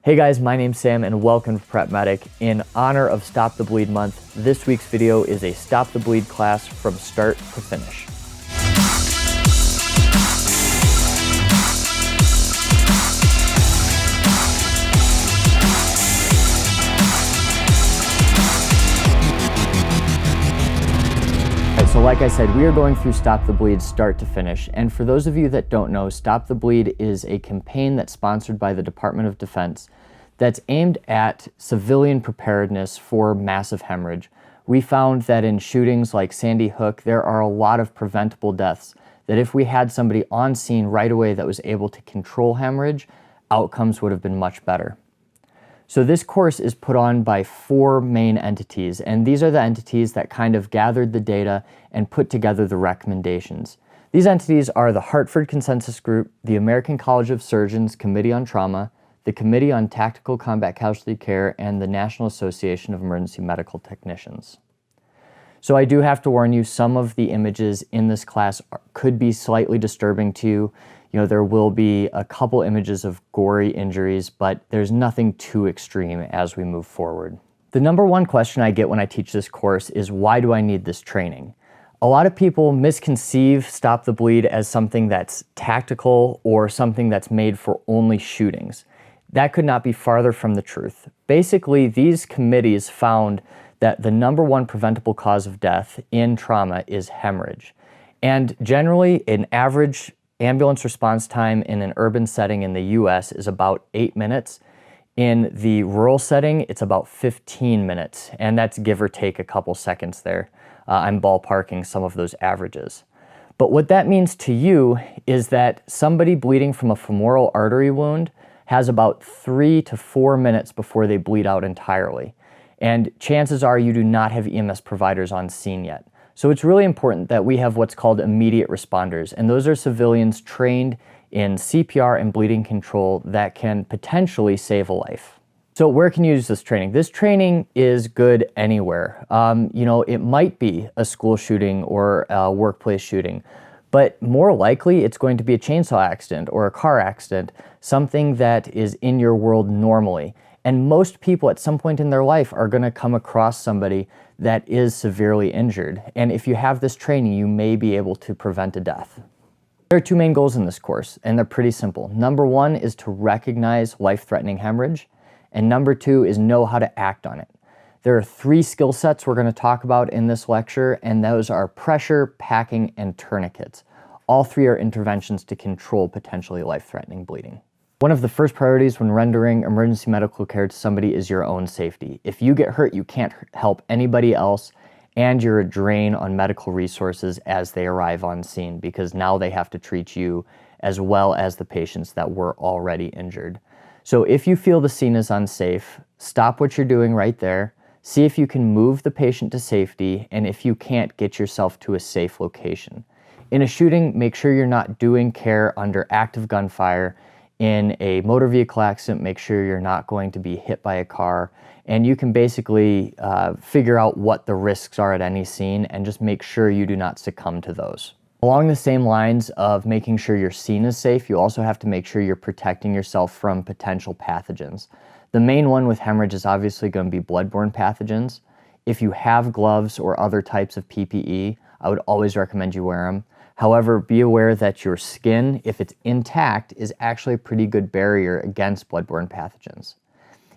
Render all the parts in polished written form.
Hey guys, my name's Sam and welcome to Prep Medic. In honor of Stop the Bleed Month, this week's video is a Stop the Bleed class from start to finish. So like I said, we are going through Stop the Bleed start to finish. And for those of you that don't know, Stop the Bleed is a campaign that's sponsored by the Department of Defense that's aimed at civilian preparedness for massive hemorrhage. We found that in shootings like Sandy Hook, there are a lot of preventable deaths that if we had somebody on scene right away that was able to control hemorrhage, outcomes would have been much better. So this course is put on by 4 main entities, and these are the entities that kind of gathered the data and put together the recommendations. These entities are the Hartford Consensus Group, the American College of Surgeons Committee on Trauma, the Committee on Tactical Combat Casualty Care, and the National Association of Emergency Medical Technicians. So I do have to warn you, some of the images in this class could be slightly disturbing to you. There will be a couple images of gory injuries, but there's nothing too extreme as we move forward. The number one question I get when I teach this course is, why do I need this training? A lot of people misconceive Stop the Bleed as something that's tactical or something that's made for only shootings. That could not be farther from the truth. Basically, these committees found that the number one preventable cause of death in trauma is hemorrhage. And generally, an average ambulance response time in an urban setting in the US is about 8 minutes. In the rural setting, it's about 15 minutes, and that's give or take a couple seconds there. I'm ballparking some of those averages. But what that means to you is that somebody bleeding from a femoral artery wound has about 3 to 4 minutes before they bleed out entirely. And chances are you do not have EMS providers on scene yet. So it's really important that we have what's called immediate responders, and those are civilians trained in CPR and bleeding control that can potentially save a life. So where can you use this training? This training is good anywhere. It might be a school shooting or a workplace shooting, but more likely it's going to be a chainsaw accident or a car accident, something that is in your world normally. And most people at some point in their life are going to come across somebody that is severely injured. And if you have this training, you may be able to prevent a death. There are 2 main goals in this course, and they're pretty simple. Number 1 is to recognize life-threatening hemorrhage, and number 2 is know how to act on it. There are 3 skill sets we're going to talk about in this lecture, and those are pressure, packing, and tourniquets. All 3 are interventions to control potentially life-threatening bleeding. One of the first priorities when rendering emergency medical care to somebody is your own safety. If you get hurt, you can't help anybody else, and you're a drain on medical resources as they arrive on scene, because now they have to treat you as well as the patients that were already injured. So if you feel the scene is unsafe, stop what you're doing right there, see if you can move the patient to safety, and if you can't, get yourself to a safe location. In a shooting, make sure you're not doing care under active gunfire. In a motor vehicle accident, make sure you're not going to be hit by a car, and you can basically figure out what the risks are at any scene and just make sure you do not succumb to those. Along the same lines of making sure your scene is safe, you also have to make sure you're protecting yourself from potential pathogens. The main one with hemorrhage is obviously going to be bloodborne pathogens. If you have gloves or other types of PPE, I would always recommend you wear them. However, be aware that your skin, if it's intact, is actually a pretty good barrier against bloodborne pathogens.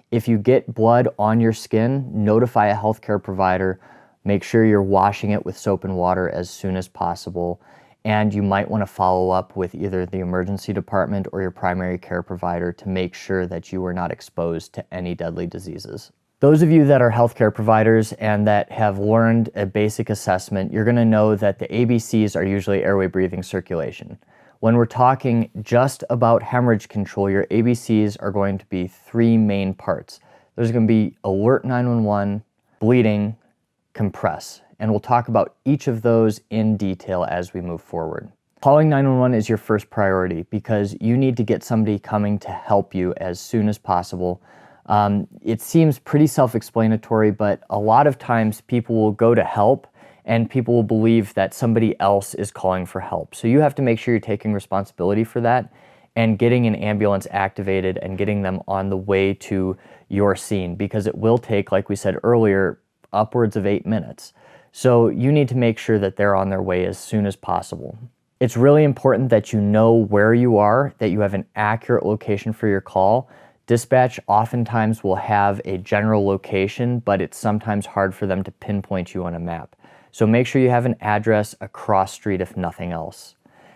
If you get blood on your skin, notify a healthcare provider. Make sure you're washing it with soap and water as soon as possible. And you might want to follow up with either the emergency department or your primary care provider to make sure that you are not exposed to any deadly diseases. Those of you that are healthcare providers and that have learned a basic assessment, you're going to know that the ABCs are usually airway, breathing, circulation. When we're talking just about hemorrhage control, your ABCs are going to be 3 main parts. There's going to be alert 911, bleeding, compress, and we'll talk about each of those in detail as we move forward. Calling 911 is your first priority because you need to get somebody coming to help you as soon as possible. It seems pretty self-explanatory, but a lot of times people will go to help and people will believe that somebody else is calling for help. So you have to make sure you're taking responsibility for that and getting an ambulance activated and getting them on the way to your scene, because it will take, like we said earlier, upwards of 8 minutes. So you need to make sure that they're on their way as soon as possible. It's really important that you know where you are, that you have an accurate location for your call. Dispatch oftentimes will have a general location, but it's sometimes hard for them to pinpoint you on a map. So make sure you have an address, a cross street if nothing else.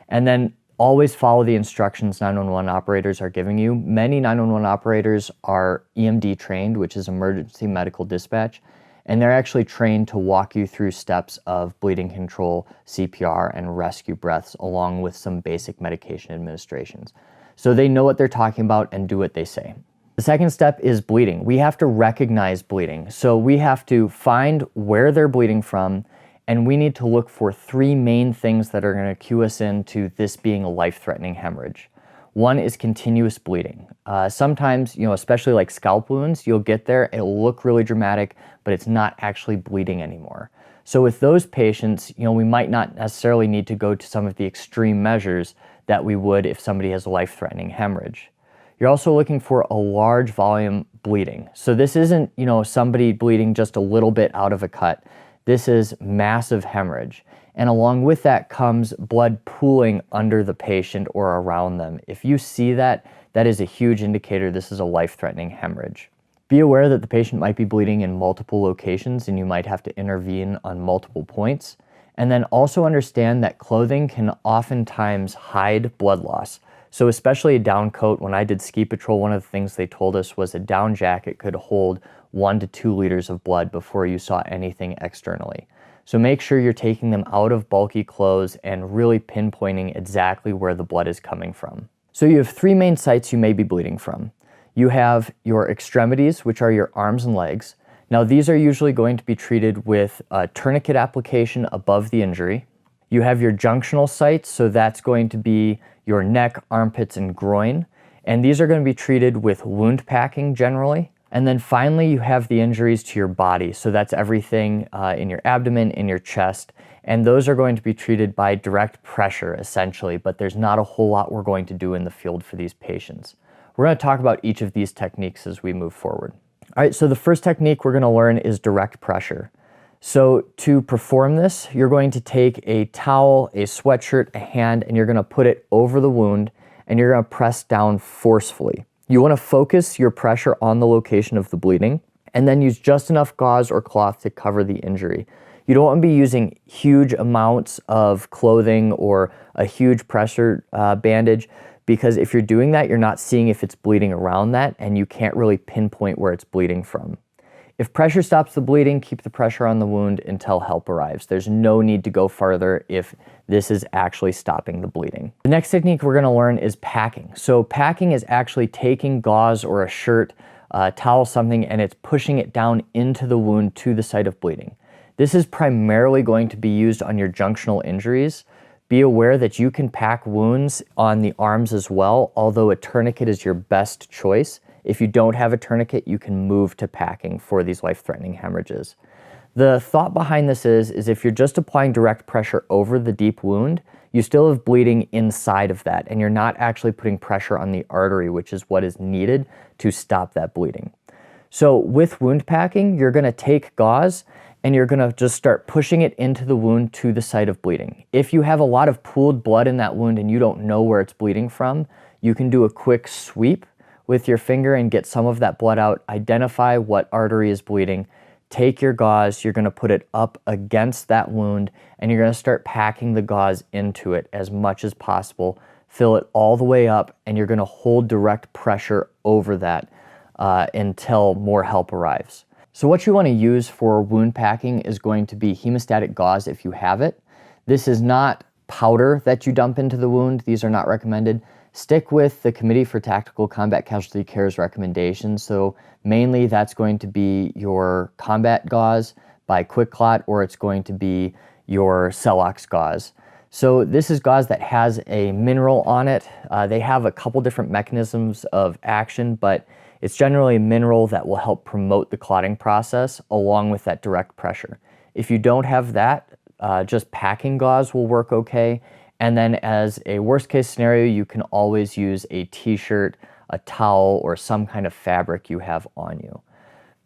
And then always follow the instructions 911 operators are giving you. Many 911 operators are EMD trained, which is emergency medical dispatch, and they're actually trained to walk you through steps of bleeding control, CPR, and rescue breaths, along with some basic medication administrations. So they know what they're talking about and do what they say. The second step is bleeding. We have to recognize bleeding. So we have to find where they're bleeding from, and we need to look for 3 main things that are going to cue us into this being a life-threatening hemorrhage. One is continuous bleeding. Sometimes, especially like scalp wounds, you'll get there, it'll look really dramatic, but it's not actually bleeding anymore. So with those patients, we might not necessarily need to go to some of the extreme measures that we would if somebody has a life-threatening hemorrhage. You're also looking for a large volume bleeding. So this isn't, somebody bleeding just a little bit out of a cut. This is massive hemorrhage. And along with that comes blood pooling under the patient or around them. If you see that, that is a huge indicator this is a life-threatening hemorrhage. Be aware that the patient might be bleeding in multiple locations and you might have to intervene on multiple points. And then also understand that clothing can oftentimes hide blood loss. So especially a down coat, when I did ski patrol, one of the things they told us was a down jacket could hold 1 to 2 liters of blood before you saw anything externally. So make sure you're taking them out of bulky clothes and really pinpointing exactly where the blood is coming from. So you have 3 main sites you may be bleeding from. You have your extremities, which are your arms and legs. Now these are usually going to be treated with a tourniquet application above the injury. You have your junctional sites, so that's going to be your neck, armpits, and groin. And these are going to be treated with wound packing generally. And then finally, you have the injuries to your body. So that's everything in your abdomen, in your chest. And those are going to be treated by direct pressure, essentially, but there's not a whole lot we're going to do in the field for these patients. We're going to talk about each of these techniques as we move forward. All right, so the first technique we're going to learn is direct pressure. So to perform this, you're going to take a towel, a sweatshirt, a hand, and you're going to put it over the wound, and you're going to press down forcefully. You want to focus your pressure on the location of the bleeding, and then use just enough gauze or cloth to cover the injury. You don't want to be using huge amounts of clothing or a huge pressure bandage, because if you're doing that, you're not seeing if it's bleeding around that, and you can't really pinpoint where it's bleeding from. If pressure stops the bleeding, keep the pressure on the wound until help arrives. There's no need to go farther if this is actually stopping the bleeding. The next technique we're going to learn is packing. So packing is actually taking gauze or a shirt, towel, something, and it's pushing it down into the wound to the site of bleeding. This is primarily going to be used on your junctional injuries. Be aware that you can pack wounds on the arms as well, although a tourniquet is your best choice. If you don't have a tourniquet, you can move to packing for these life-threatening hemorrhages. The thought behind this is if you're just applying direct pressure over the deep wound, you still have bleeding inside of that, and you're not actually putting pressure on the artery, which is what is needed to stop that bleeding. So with wound packing, you're going to take gauze and you're going to just start pushing it into the wound to the site of bleeding. If you have a lot of pooled blood in that wound and you don't know where it's bleeding from, you can do a quick sweep with your finger and get some of that blood out, identify what artery is bleeding, take your gauze, you're going to put it up against that wound, and you're going to start packing the gauze into it as much as possible, fill it all the way up, and you're going to hold direct pressure over that until more help arrives. So what you want to use for wound packing is going to be hemostatic gauze if you have it. This is not powder that you dump into the wound. These are not recommended. Stick with the Committee for Tactical Combat Casualty Care's recommendations. So mainly that's going to be your combat gauze by QuikClot, or it's going to be your Celox gauze. So this is gauze that has a mineral on it. They have a couple different mechanisms of action, but it's generally a mineral that will help promote the clotting process along with that direct pressure. If you don't have that, just packing gauze will work okay. And then as a worst case scenario, you can always use a t-shirt, a towel, or some kind of fabric you have on you.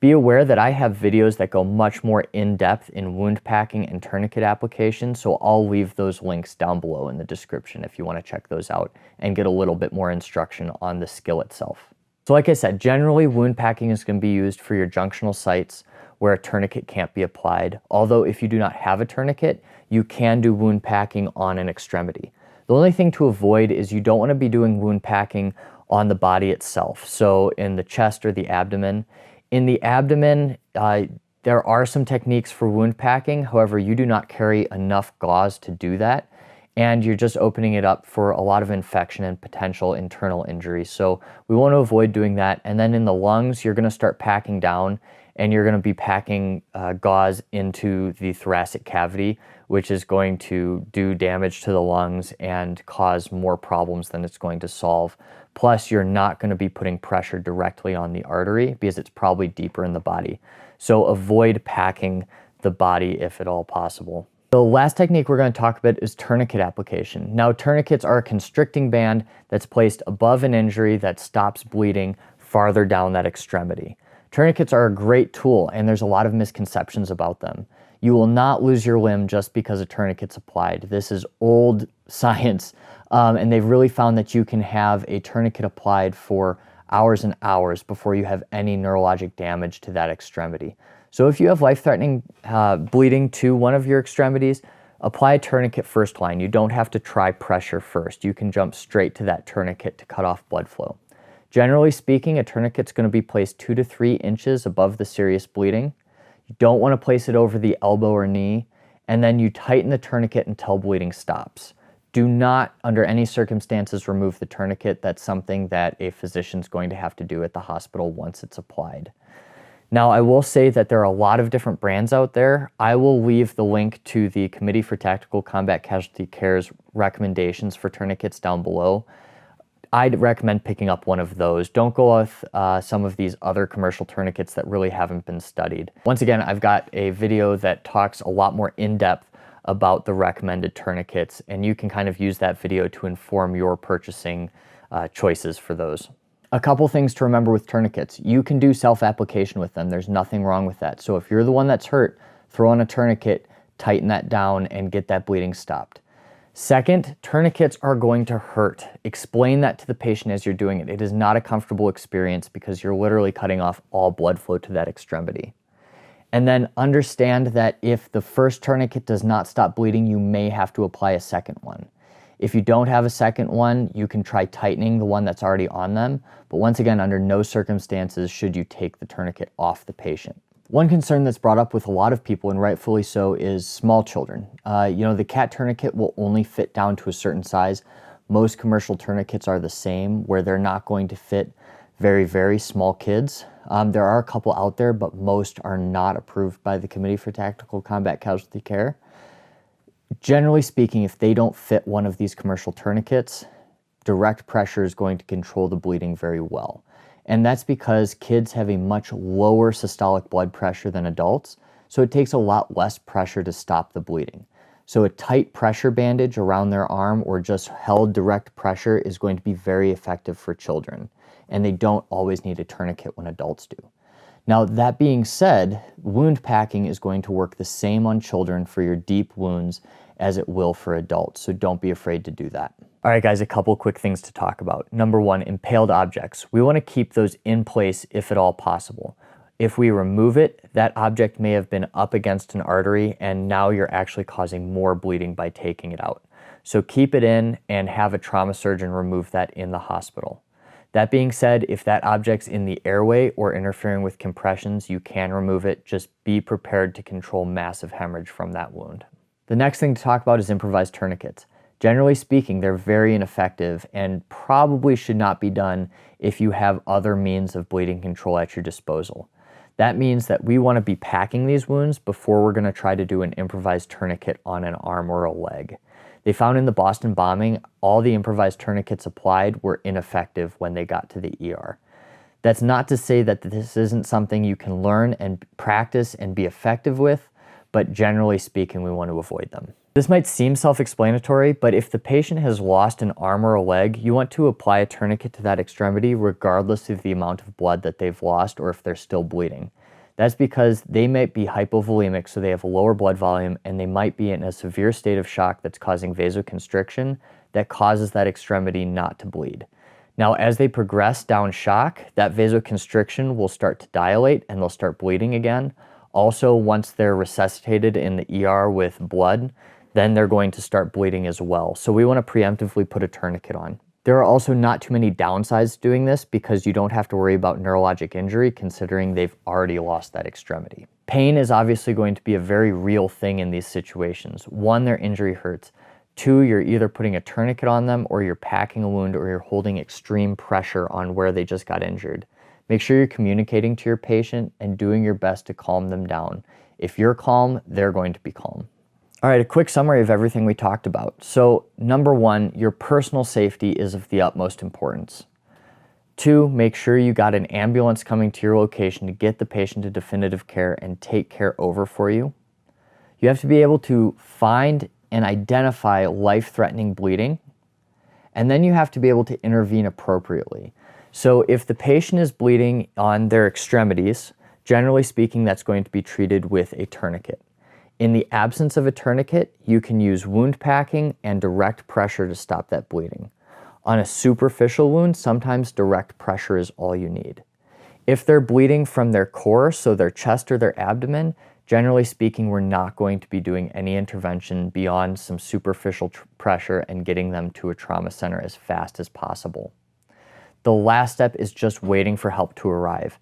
Be aware that I have videos that go much more in-depth in wound packing and tourniquet application, so I'll leave those links down below in the description if you want to check those out and get a little bit more instruction on the skill itself. So like I said, generally wound packing is going to be used for your junctional sites where a tourniquet can't be applied, although if you do not have a tourniquet, you can do wound packing on an extremity. The only thing to avoid is you don't want to be doing wound packing on the body itself, so in the chest or the abdomen. In the abdomen, there are some techniques for wound packing. However, you do not carry enough gauze to do that, and you're just opening it up for a lot of infection and potential internal injury. So we want to avoid doing that. And then in the lungs, you're going to start packing down, and you're going to be packing gauze into the thoracic cavity, which is going to do damage to the lungs and cause more problems than it's going to solve. Plus, you're not going to be putting pressure directly on the artery because it's probably deeper in the body. So avoid packing the body if at all possible. The last technique we're going to talk about is tourniquet application. Now, tourniquets are a constricting band that's placed above an injury that stops bleeding farther down that extremity. Tourniquets are a great tool, and there's a lot of misconceptions about them. You will not lose your limb just because a tourniquet's applied. This is old science, and they've really found that you can have a tourniquet applied for hours and hours before you have any neurologic damage to that extremity. So if you have life-threatening bleeding to one of your extremities, apply a tourniquet first line. You don't have to try pressure first. You can jump straight to that tourniquet to cut off blood flow. Generally speaking, a tourniquet's going to be placed 2 to 3 inches above the serious bleeding. You don't want to place it over the elbow or knee, and then you tighten the tourniquet until bleeding stops. Do not, under any circumstances, remove the tourniquet. That's something that a physician's going to have to do at the hospital once it's applied. Now, I will say that there are a lot of different brands out there. I will leave the link to the Committee for Tactical Combat Casualty Care's recommendations for tourniquets down below. I'd recommend picking up one of those. Don't go with some of these other commercial tourniquets that really haven't been studied. Once again, I've got a video that talks a lot more in-depth about the recommended tourniquets, and you can kind of use that video to inform your purchasing choices for those. A couple things to remember with tourniquets. You can do self-application with them. There's nothing wrong with that. So if you're the one that's hurt, throw on a tourniquet, tighten that down, and get that bleeding stopped. Second, tourniquets are going to hurt. Explain that to the patient as you're doing it. It is not a comfortable experience because you're literally cutting off all blood flow to that extremity. And then understand that if the first tourniquet does not stop bleeding, you may have to apply a second one. If you don't have a second one, you can try tightening the one that's already on them. But once again, under no circumstances should you take the tourniquet off the patient. One concern that's brought up with a lot of people, and rightfully so, is small children. The CAT tourniquet will only fit down to a certain size. Most commercial tourniquets are the same, where they're not going to fit very, very small kids. There are a couple out there, but most are not approved by the Committee for Tactical Combat Casualty Care. Generally speaking, if they don't fit one of these commercial tourniquets, direct pressure is going to control the bleeding very well. And that's because kids have a much lower systolic blood pressure than adults, so it takes a lot less pressure to stop the bleeding. So a tight pressure bandage around their arm or just held direct pressure is going to be very effective for children, and they don't always need a tourniquet when adults do. Now, that being said, wound packing is going to work the same on children for your deep wounds as it will for adults, so don't be afraid to do that. All right, guys, a couple quick things to talk about. Number one, impaled objects. We want to keep those in place if at all possible. If we remove it, that object may have been up against an artery, and now you're actually causing more bleeding by taking it out. So keep it in and have a trauma surgeon remove that in the hospital. That being said, if that object's in the airway or interfering with compressions, you can remove it. Just be prepared to control massive hemorrhage from that wound. The next thing to talk about is improvised tourniquets. Generally speaking, they're very ineffective and probably should not be done if you have other means of bleeding control at your disposal. That means that we want to be packing these wounds before we're going to try to do an improvised tourniquet on an arm or a leg. They found in the Boston bombing, all the improvised tourniquets applied were ineffective when they got to the ER. That's not to say that this isn't something you can learn and practice and be effective with, but generally speaking, we want to avoid them. This might seem self-explanatory, but if the patient has lost an arm or a leg, you want to apply a tourniquet to that extremity regardless of the amount of blood that they've lost or if they're still bleeding. That's because they might be hypovolemic, so they have a lower blood volume, and they might be in a severe state of shock that's causing vasoconstriction that causes that extremity not to bleed. Now, as they progress down shock, that vasoconstriction will start to dilate and they'll start bleeding again. Also, once they're resuscitated in the ER with blood, then they're going to start bleeding as well. So we want to preemptively put a tourniquet on. There are also not too many downsides to doing this because you don't have to worry about neurologic injury considering they've already lost that extremity. Pain is obviously going to be a very real thing in these situations. One, their injury hurts. Two, you're either putting a tourniquet on them or you're packing a wound or you're holding extreme pressure on where they just got injured. Make sure you're communicating to your patient and doing your best to calm them down. If you're calm, they're going to be calm. All right, a quick summary of everything we talked about. So, number one, your personal safety is of the utmost importance. Two, make sure you got an ambulance coming to your location to get the patient to definitive care and take care over for you. You have to be able to find and identify life-threatening bleeding, and then you have to be able to intervene appropriately. So if the patient is bleeding on their extremities, generally speaking, that's going to be treated with a tourniquet. In the absence of a tourniquet, you can use wound packing and direct pressure to stop that bleeding. On a superficial wound, sometimes direct pressure is all you need. If they're bleeding from their core, so their chest or their abdomen, generally speaking, we're not going to be doing any intervention beyond some superficial pressure and getting them to a trauma center as fast as possible. The last step is just waiting for help to arrive.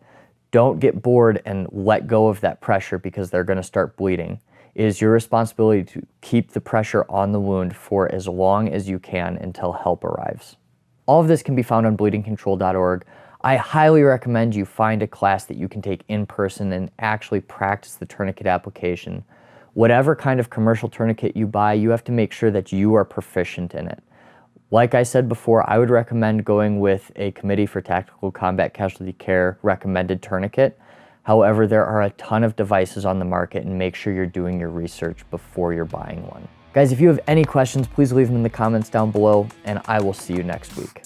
Don't get bored and let go of that pressure because they're going to start bleeding. It is your responsibility to keep the pressure on the wound for as long as you can until help arrives. All of this can be found on bleedingcontrol.org. I highly recommend you find a class that you can take in person and actually practice the tourniquet application. Whatever kind of commercial tourniquet you buy, you have to make sure that you are proficient in it. Like I said before, I would recommend going with a Committee for Tactical Combat Casualty Care recommended tourniquet. However, there are a ton of devices on the market, and make sure you're doing your research before you're buying one. Guys, if you have any questions, please leave them in the comments down below, and I will see you next week.